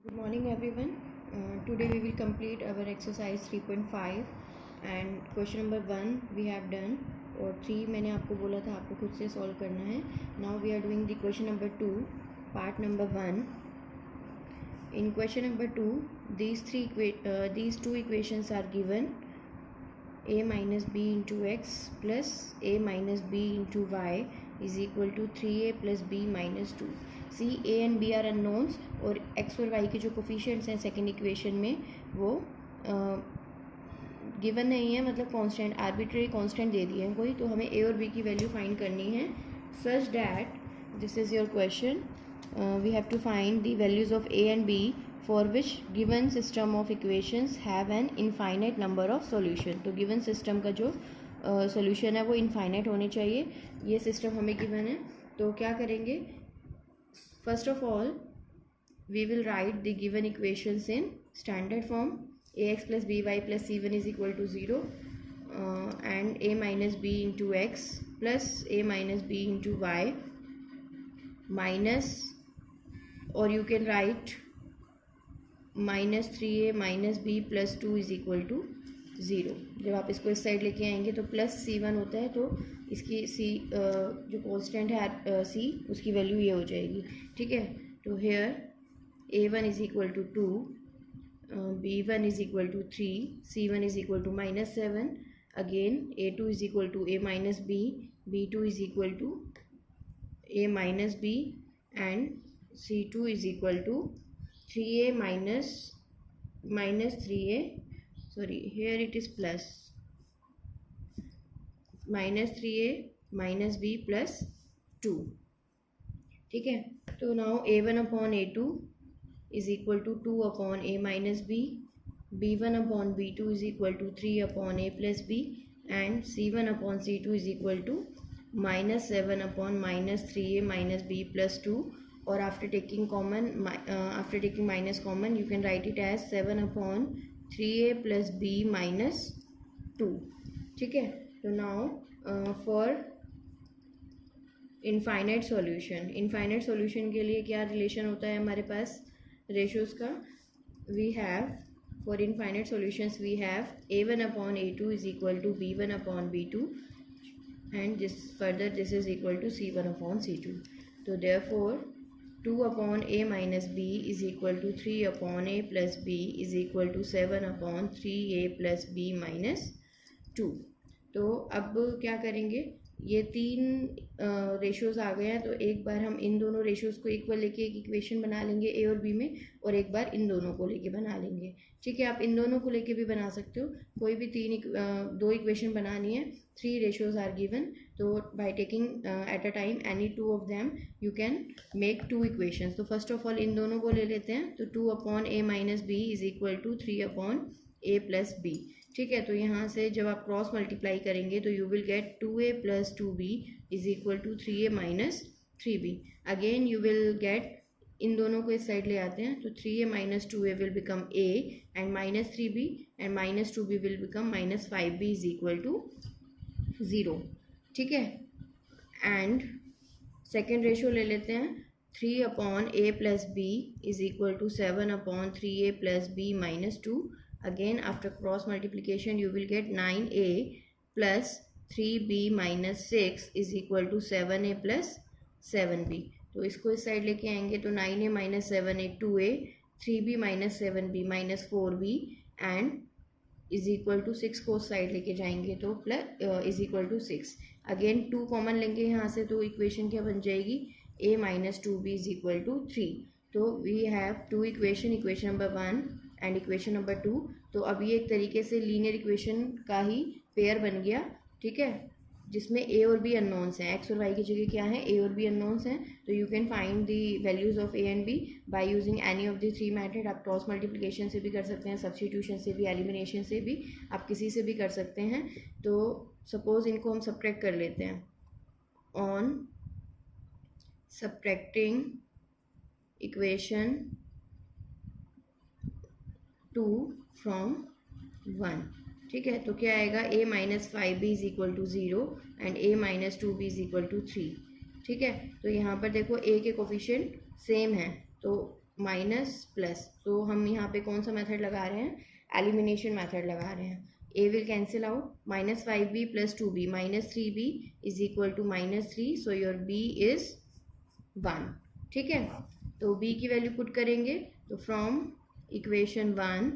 Good morning everyone. Today we will complete our exercise 3.5 and question number 1 we have done और 3 मैंने आपको बोला था आपको खुद से सॉल्व करना है. Now we are doing the question number 2 part number 1. In question number 2 these two equations are given. A minus b into x plus a minus b into y is equal to 3a plus b minus 2. See a and b are unknowns और x और y के जो coefficients हैं second equation में वो given नहीं है, मतलब कांस्टेंट आर्बिट्रेरी कांस्टेंट दे दिए हैं कोई. तो हमें ए और बी की वैल्यू फाइंड करनी है. Such that this is your question. We have to find the values of a and b for which given system of equations have an infinite number of solution. तो given system का जो solution है वो infinite होने चाहिए. ये system हमें given है. तो क्या करेंगे, first of all we will write the given equations in standard form. Ax plus by plus c1 is equal to 0 and a minus b into x plus a minus b into y minus, or you can write minus 3a minus b plus 2 is equal to 0. जब आप इसको इस side लेके आएंगे तो plus c1 होता है, तो इसकी c जो कांस्टेंट है c उसकी वैल्यू ये हो जाएगी. ठीक है, तो here a1 is equal to 2, b1 is equal to 3, c1 is equal to -7, again a2 is equal to a minus b, b2 is equal to a minus b and c2 is equal to 3a minus 3a, sorry here it is plus minus 3a minus b plus 2. ठीक है, तो now a1 upon a2 is equal to 2 upon a minus b, b1 upon b2 is equal to 3 upon a plus b and c1 upon c2 is equal to -7 upon minus 3a minus b plus 2. और after taking minus common you can write it as 7 upon 3a plus b minus 2. ठीक है, तो now for infinite solution के लिए क्या relation होता है हमारे पास रेशियोज़ का. We have for infinite solutions we have a1 upon a2 is equal to b1 upon b2 and this is equal to c1 upon c2. तो therefore 2 upon a minus b is equal to 3 upon a plus b is equal to 7 upon 3a plus b minus 2. तो अब क्या करेंगे, ये तीन ratios आ गए हैं, तो एक बार हम इन दोनों रेशियोज़ को इक्वल लेके एक इक्वेशन बना लेंगे ए और बी में, और एक बार इन दोनों को लेके बना लेंगे. ठीक है, आप इन दोनों को लेके भी बना सकते हो, कोई भी दो इक्वेशन बनानी है. 3 रेशियोज़ आर गिवन, तो by taking at a time any 2 of them you can make 2 equations. तो फर्स्ट ऑफ ऑल इन दोनों को ले लेते हैं. तो 2 upon a minus b is equal to 3 upon a plus b. ठीक है, तो यहाँ से जब आप क्रॉस मल्टीप्लाई करेंगे तो you will get 2a plus 2b is equal to 3a minus 3b. Again you will get, इन दोनों को इस साइड ले आते हैं, तो 3a minus 2a will become a and minus 3b and minus 2b will become minus 5b is equal to 0. ठीक है, एंड सेकेंड रेशियो ले लेते हैं. 3 upon a plus b is equal to 7 upon 3a plus b minus 2. Again after cross multiplication you will get 9a plus 3b minus 6 is equal to 7a plus 7b. तो इसको इस side लेके आएंगे तो 9a minus 7a 2a, 3b minus 7b minus 4b and is equal to 6 को उस side लेके जाएंगे तो plus is equal to 6. Again 2 common लेंगे यहाँ से, तो इक्वेशन क्या बन जाएगी, a minus 2b is equal to 3. तो we have 2 equation number 1 and equation number 2. तो अब ये एक तरीके से लीनियर इक्वेशन का ही पेयर बन गया. ठीक है, जिसमें a और b अननोन्स हैं, x और y की जगह क्या है, a और b अननोन्स हैं. तो you can find the values of a and b by using any of the 3 method. आप क्रॉस मल्टीप्लिकेशन से भी कर सकते हैं, सब्स्टिट्यूशन से भी, एलिमिनेशन से भी, आप किसी से भी कर सकते हैं. तो सपोज इनको हम सब्ट्रैक्ट कर लेते हैं. On subtracting equation 2 from 1. ठीक है, तो क्या आएगा, a minus 5b is equal to 0 and a minus 2b is equal to 3. ठीक है, तो यहाँ पर देखो a के कोफिशिएंट सेम है, तो माइनस प्लस, तो हम यहाँ पे कौन सा मेथड लगा रहे हैं, एलिमिनेशन मेथड लगा रहे हैं. a will cancel out, minus 5b plus 2b minus 3b is equal to minus 3, so your b is 1. ठीक है, तो b की वैल्यू पुट करेंगे तो from equation 1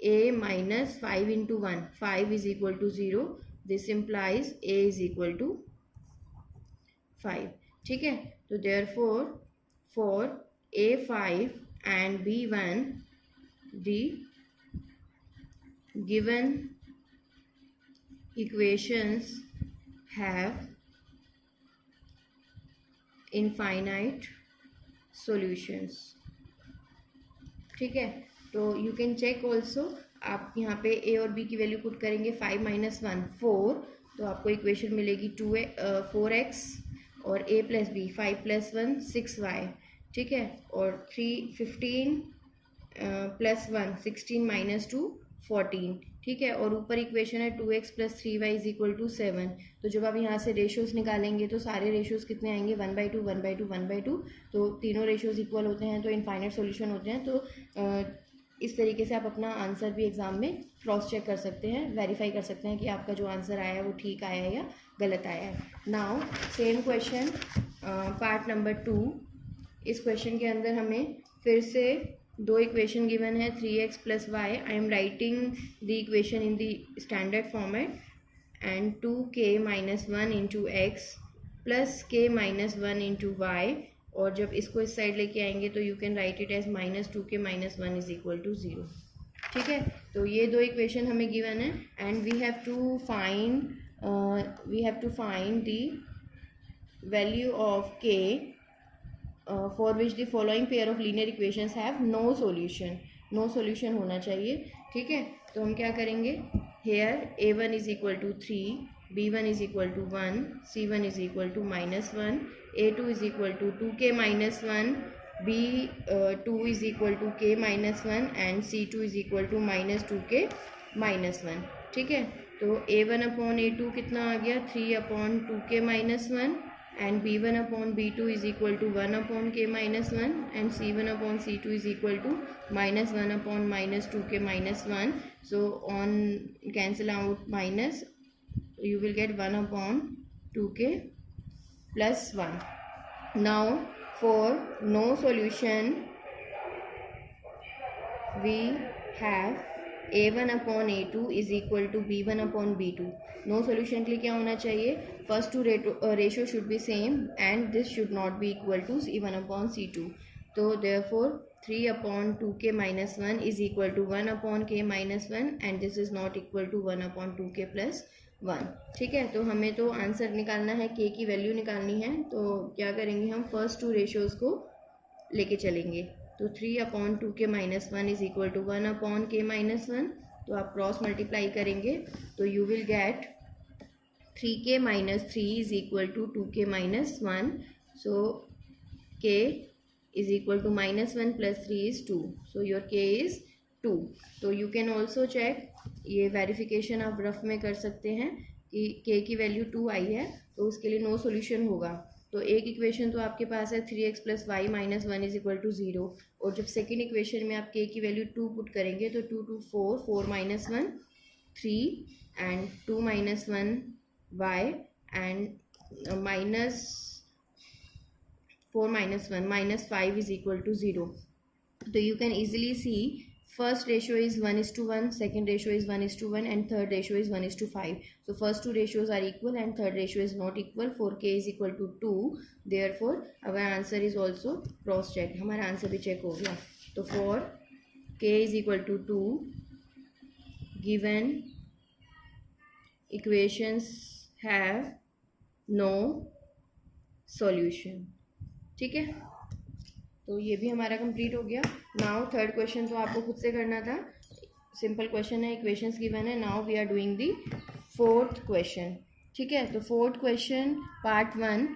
a minus 5 into 1, 5 is equal to 0, this implies a is equal to 5. ठीक है, तो therefore for a5 and b1 the given equations have infinite solutions. ठीक है, तो यू कैन चेक ऑल्सो, आप यहाँ पे a और b की वैल्यू पुट करेंगे 5 माइनस 1 4, तो आपको इक्वेशन मिलेगी 4x और a plus B 5 plus 1 6y. ठीक है, और 15 प्लस 1 16 माइनस 2 14. ठीक है, और ऊपर इक्वेशन है 2x plus 3y is equal to 7. तो जब आप यहाँ से रेशियोज निकालेंगे तो सारे रेशियोज कितने आएंगे, 1/2 1/2 1/2. तो तीनों रेशियोज इक्वल होते हैं तो इनफाइनाइट सॉल्यूशन होते हैं. तो इस तरीके से आप अपना आंसर भी एग्जाम में क्रॉस चेक कर सकते हैं, वेरीफाई कर सकते हैं कि आपका जो आंसर आया है वो ठीक आया है या गलत आया है. Now same question part number 2. इस क्वेश्चन के अंदर हमें फिर से दो इक्वेशन गिवन है 3x plus y. I am writing the equation in the standard format and 2k minus 1 into x plus k minus 1 into y. और जब इसको इस साइड लेके आएंगे तो you can write it as minus 2k minus 1 is equal to 0. ठीक है, तो ये दो इक्वेशन हमें गिवन है and we have to find the value of k for which the following pair of linear equations have no solution. no solution होना चाहिए. ठीक है, तो हम क्या करेंगे, here a1 is equal to 3, b1 is equal to 1, c1 is equal to minus 1, a2 is equal to 2k minus 1, b2 is equal to k minus 1 and c2 is equal to minus 2k minus 1. ठीक है, तो a1 upon a2 कितना आ गया, 3 upon 2k minus 1 and b1 upon b2 is equal to 1 upon k minus 1 and c1 upon c2 is equal to minus 1 upon minus 2k minus 1. So on cancel out minus, you will get 1 upon 2k plus 1. Now for no solution we have a1 upon a2 is equal to b1 upon b2. No solution के लिए क्या होना चाहिए, first two ratio should be same and this should not be equal to c1 upon c2. तो therefore 3 upon 2k minus 1 is equal to 1 upon k minus 1 and this is not equal to 1 upon 2k plus 1. ठीक है, तो हमें तो answer निकालना है, k की value निकालनी है. तो क्या करेंगे, हम फर्स्ट टू रेशियोज को लेके चलेंगे. तो 3 upon 2k minus 1 is equal to 1 upon k minus 1. तो आप क्रॉस मल्टीप्लाई करेंगे तो you will get 3k minus 3 is equal to 2k minus 1. So k is equal to minus 1 plus 3 is 2. So your k is 2. तो you can also check, ये verification आप rough में कर सकते हैं कि k की वैल्यू 2 आई है, तो उसके लिए नो सोल्यूशन होगा. तो एक इक्वेशन तो आपके पास है 3x plus y minus 1 is equal to 0. और जब सेकेंड इक्वेशन में आप k की वैल्यू 2 पुट करेंगे तो 2 2 4 4 minus 1 3 and 2 minus 1 y and minus 4 minus 1 minus 5 is equal to 0. तो you can easily see first ratio is 1:1, second ratio is 1:1 and third ratio is 1:5. So first two ratios are equal and third ratio is not equal. For k is equal to 2, therefore our answer is also cross checked. हमारा answer भी check हो गया. तो for k is equal to 2, given equations have no solution. ठीक है, तो ये भी हमारा कंप्लीट हो गया. नाउ थर्ड क्वेश्चन तो आपको खुद से करना था, सिंपल क्वेश्चन है, इक्वेशंस गिवन है. Now we are doing the fourth question. ठीक है, तो फोर्थ क्वेश्चन पार्ट 1,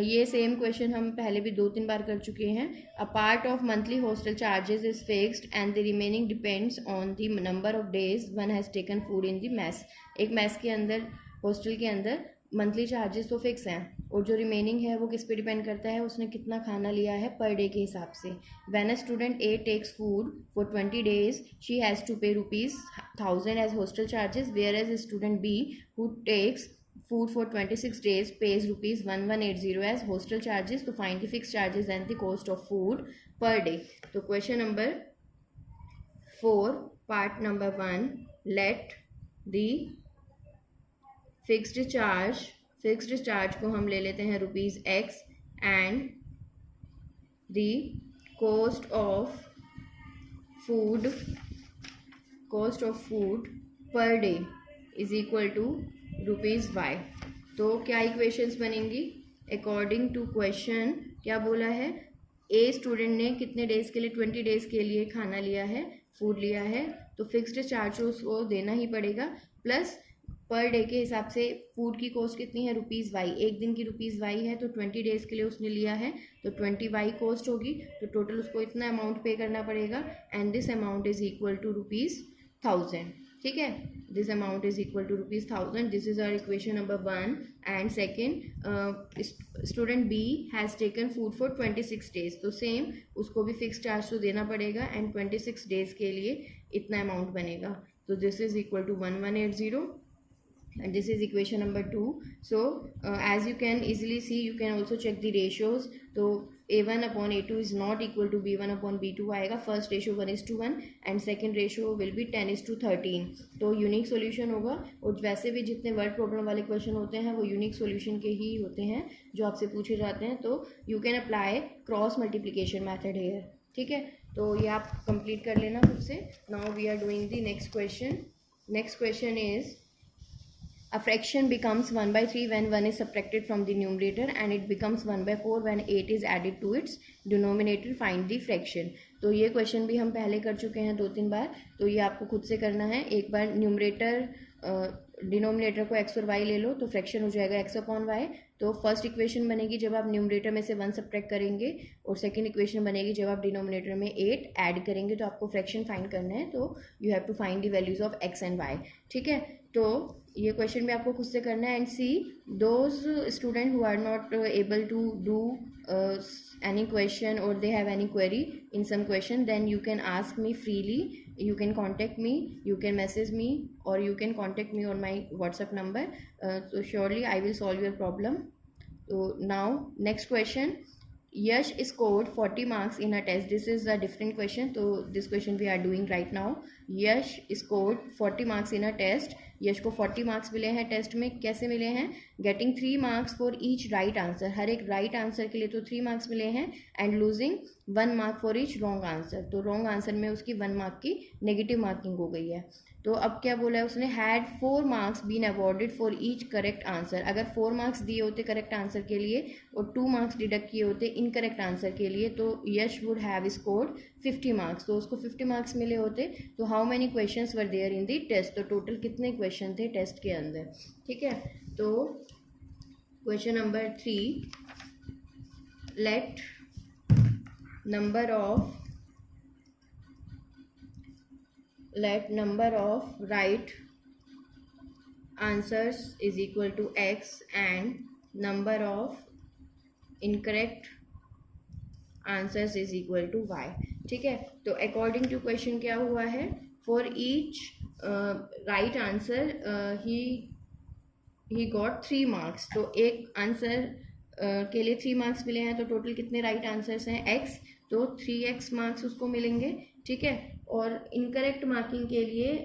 ये सेम क्वेश्चन हम पहले भी 2-3 बार कर चुके हैं. A part of monthly hostel charges is fixed and the remaining depends on the number of days one has taken food in the mess. एक मैस के अंदर, हॉस्टल के अंदर मंथली चार्जेस तो फिक्स हैं और जो रिमेनिंग है वो किस पे डिपेंड करता है, उसने कितना खाना लिया है पर डे के हिसाब से. When a student A takes food for 20 days she has to pay ₹1000 as hostel charges, whereas student B who takes food for 26 days pays ₹1180 as hostel charges. To find the fixed charges and the cost of food per day. तो question number 4 part number 1, let the fixed charge को हम ले लेते हैं ₹X and the cost of food per day is equal to ₹Y. तो क्या equations बनेंगी according to question? क्या बोला है, ए स्टूडेंट ने कितने डेज के लिए, 20 डेज के लिए खाना लिया है, फूड लिया है, तो फिक्स्ड चार्ज उसको देना ही पड़ेगा, प्लस पर डे के हिसाब से फूड की कॉस्ट कितनी है ₹Y. एक दिन की ₹Y है तो 20 डेज के लिए उसने लिया है तो 20Y कॉस्ट होगी, तो टोटल उसको इतना अमाउंट पे करना पड़ेगा and this amount is equal to ₹1000. ठीक है, this amount is equal to ₹1000. This is our equation number 1. And second, student B has taken food for 26 days, तो सेम उसको भी फिक्स चार्ज तो देना पड़ेगा एंड 26 डेज के लिए इतना अमाउंट बनेगा, तो this is equal to 1180 and this is equation number 2. So as you can easily see, you can also check the ratios. तो A1 upon A2 is not equal to B1 upon B2 आएगा. First ratio 1:1 and second ratio will be 10:13. तो unique solution होगा. और वैसे भी जितने word problem वाले question होते हैं वो यूनिक सोल्यूशन के ही होते हैं जो आपसे पूछे जाते हैं. तो you can apply cross multiplication method here. ठीक है, तो ये आप कंप्लीट कर लेना खुद से. Now we are doing the next question. Next question is a fraction becomes 1/3 when 1 is subtracted from the numerator and it becomes 1/4 when 8 is added to its denominator. Find the fraction. तो ये question भी हम पहले कर चुके हैं 2-3 बार, तो ये आपको खुद से करना है. एक बार न्यूमरेटर डिनोमिनेटर को x और y ले लो तो फ्रैक्शन हो जाएगा x/y. तो फर्स्ट इक्वेशन बनेगी जब आप न्यूमरेटर में से 1 सब्ट्रैक्ट करेंगे और सेकंड इक्वेशन बनेगी जब आप डिनोमिनेटर में 8 ऐड करेंगे. तो आपको फ्रैक्शन फाइंड करना है, तो you have to find the values of x and y. ठीक है, तो ये क्वेश्चन भी आपको खुद से करना है. And see those student who are not able to do any question or they have any query in some question, then you can ask me freely. You can contact me, you can message me, or you can contact me on my WhatsApp number. So surely I will solve your problem. So now next question. Yash scored 40 marks in a test. This is a different question. So this question we are doing right now. Yash scored 40 marks in a test. यश को 40 marks मिले हैं test में. कैसे मिले हैं? Getting 3 marks for each right answer. हर एक right answer के लिए तो 3 मार्क्स मिले हैं and losing 1 mark for each wrong answer. तो रॉन्ग आंसर में उसकी 1 मार्क की नेगेटिव मार्किंग हो गई है. तो अब क्या बोला है उसने, had 4 marks been awarded for each correct answer. अगर 4 मार्क्स दिए होते करेक्ट आंसर के लिए और 2 मार्क्स डिडक्ट किए होते इनकरेक्ट आंसर के लिए, तो Yash would have scored 50 marks. तो उसको 50 मार्क्स मिले होते. तो how many questions were there in the test. तो टोटल कितने क्वेश्चन थे टेस्ट के अंदर. ठीक है, तो question number 3, let number of right answers is equal to x and number of incorrect answers is equal to y. ठीक है, तो अकॉर्डिंग टू क्वेश्चन क्या हुआ है, for each right answer he got 3 marks. तो एक आंसर के लिए 3 मार्क्स मिले हैं, तो टोटल कितने राइट आंसर्स हैं x, तो 3x मार्क्स उसको मिलेंगे. ठीक है, और इनकरेक्ट मार्किंग के लिए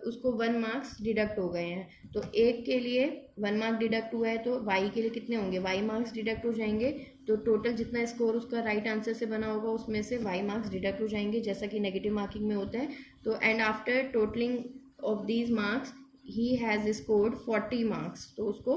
उसको 1 मार्क्स डिडक्ट हो गए हैं. तो एक के लिए 1 मार्क डिडक्ट हुआ है तो y के लिए कितने होंगे, y मार्क्स डिडक्ट हो जाएंगे. तो टोटल जितना स्कोर उसका राइट आंसर से बना होगा उसमें से y मार्क्स डिडक्ट हो जाएंगे, जैसा कि नेगेटिव मार्किंग में होता है. तो and after totalling of these marks he has scored 40 marks. तो उसको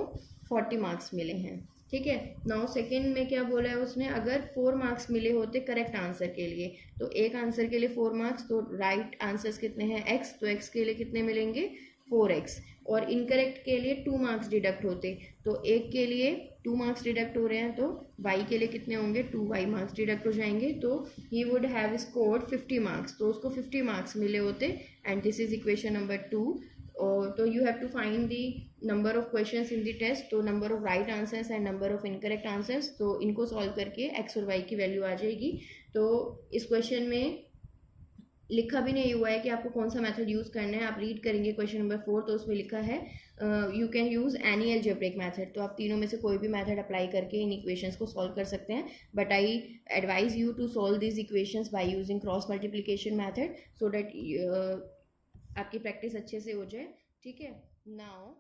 40 मार्क्स मिले हैं. ठीक है, नाउ सेकेंड में क्या बोला है उसने, अगर 4 मार्क्स मिले होते करेक्ट आंसर के लिए, तो एक आंसर के लिए 4 मार्क्स, तो राइट आंसर्स कितने हैं x, तो x के लिए कितने मिलेंगे 4x. और इनकरेक्ट के लिए 2 मार्क्स डिडक्ट होते, तो एक के लिए 2 मार्क्स डिडक्ट हो रहे हैं तो y के लिए कितने होंगे 2y मार्क्स डिडक्ट हो जाएंगे. तो he would have scored 50 marks. तो उसको 50 मार्क्स मिले होते. And this is equation number 2. और तो you have to find the number of questions in the test, तो number of right answers and number of incorrect answers, तो इनको solve करके एक्स और वाई की वैल्यू आ जाएगी। तो इस क्वेश्चन में लिखा भी नहीं हुआ है कि आपको कौन सा मेथड यूज़ करना है, आप रीड करेंगे क्वेश्चन नंबर 4 तो उसमें लिखा है you can use any algebraic method, तो आप तीनों में से कोई भी मेथड अप्लाई करके इन इक्वेशंस को सॉल्व कर सकते हैं, but I advise you to solve this equations by using cross multiplication method so that आपकी प्रैक्टिस अच्छे से हो जाए। ठीक है, नाउ